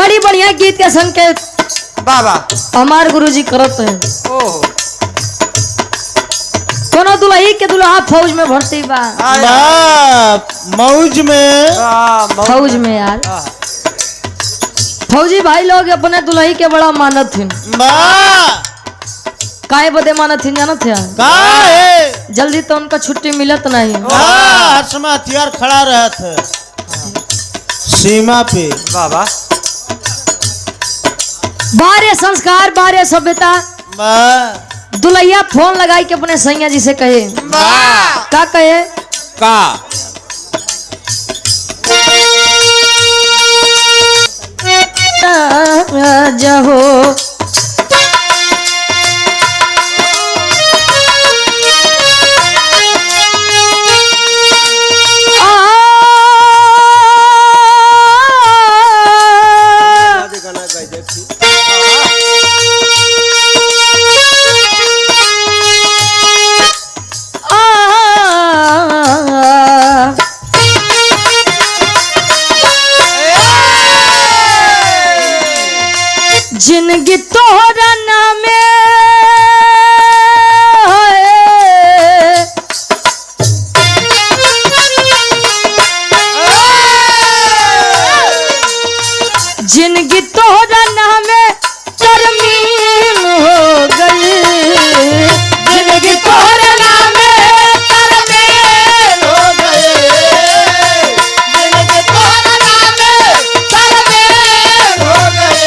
बड़ी बढ़िया गीत के संकेत बाबा हमार गुरुजी करत है। ओहो कोनो दुल्ही के दुल्हा फौज में भर्ती बा। मौज में फौज में यार फौजी भाई लोग अपने दुल्ही के बड़ा मानत थे। काहे बदे मानत थे जानत है? जल्दी तो उनका छुट्टी मिलत नहीं। हर समय हथियार खड़ा रहत है सीमा पे। बाबा बारे संस्कार बारे सभ्यता। दुल्हिया फोन लगाई के अपने सैया जी से कहे का कहे का जहो जिनगी तोहरा नामे जिनगी तोहरा नामे तरमीम हो गई। जिनगी तोहरा नामे तरमीम हो गई। जिनगी तोहरा नामे तरमीम हो गई।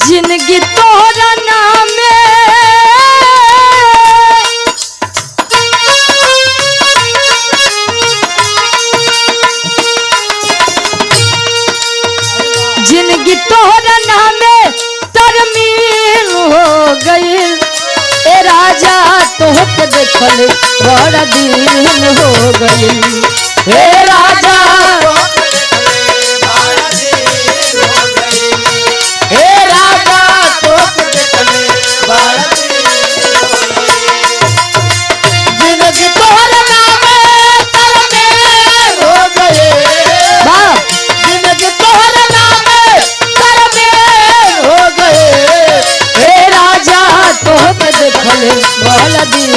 जिनगी तोहरा नामे जिनगी तोहरा नामे तरमीम हो गई। ए राजा तोहके देखल बड़ा दिन हो गई। हे राजा हे राजा तोहके देखल बड़ा दिन हो गई। जिनगी तोहरा नामे तरमीम हो गई। बाप जिनगी तोहरा नामे तरमीम हो गई। हे राजा तोहके देखल बड़ा दिन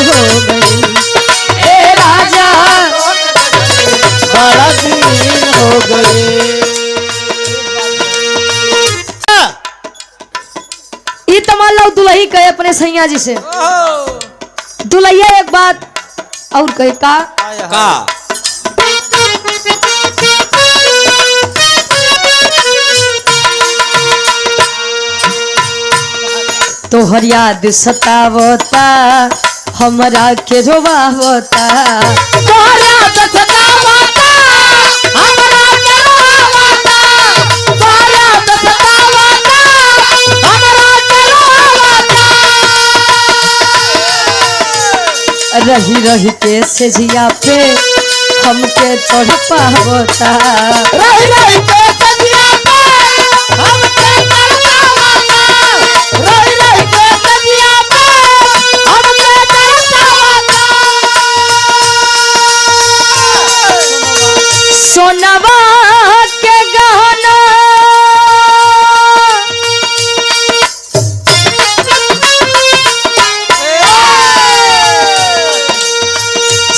हो गई। हे राजा बड़ा दिन हो गई। ई तमाम लोग दुल्ही कहे अपने सैया जी से। दुल्हिया एक बात और कहे का तोहर याद सतावता हमरा के रोवावता। तोहर याद सतावता हमरा के रोवावता। तोहर याद सतावता हमरा के रोवावता। रही रही के सेजिया पे हमके तड़पावता। रही रही के सेजिया पे हमके तड़पावता। रही रही के सेजिया पे हमके तड़पावता। सोनवा के गहना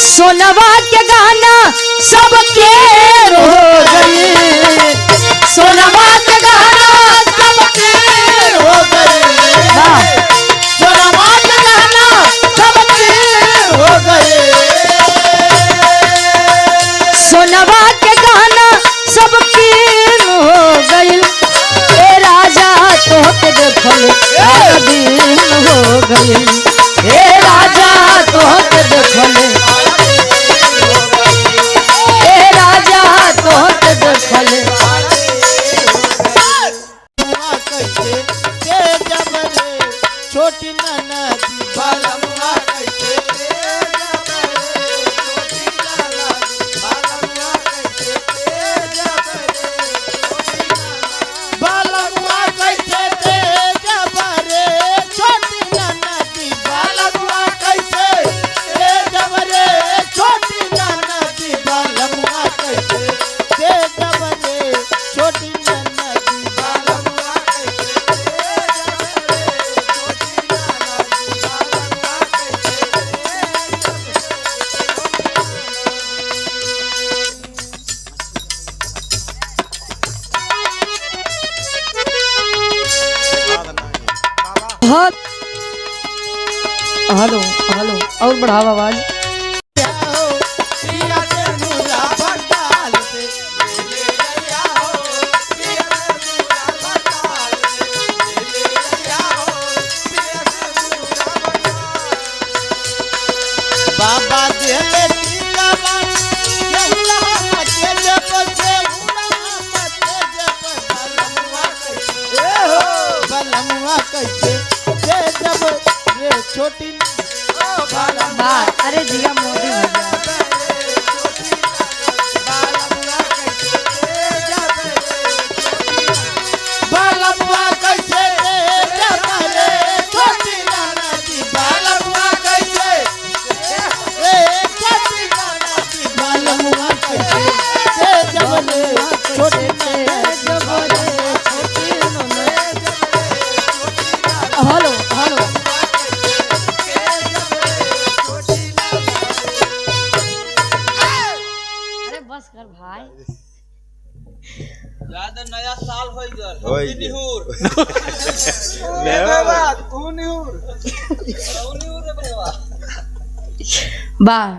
सोनवा के गाना सबके हो गई। सोनवा के गाना सबके हो गई। सोनवा के गाना सबके हो गई। सोनवा के गाना सबके हो गई। ए राजा तोहके देखल बड़ा दिन हो गई। हे राजा तोहके देखल छोटी ननदी बालमुआ कैसे बालमुआ कैसे छोटी ननदी हेलो हेलो और बढ़ाओ आवाज। बाबा देले टीका बलमुआ कैसे दे जब रे छोटी अरे जिया मोदी बलमुआ कैसे दे जब रे छोटी नाना जी बलमुआ कैसे रे छोटी नाना जी बलमुआ कैसे दे जब रे छोटी जब रे छोटी हेलो हेलो अरे बस कर भाई। ज्यादा नया साल हो गया होई होई निहुर बाबा तू निहुर रे बा वाह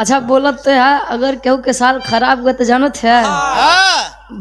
अच्छा बोलत तो है। अगर केहू के साल खराब हुआ तो जानत है हाँ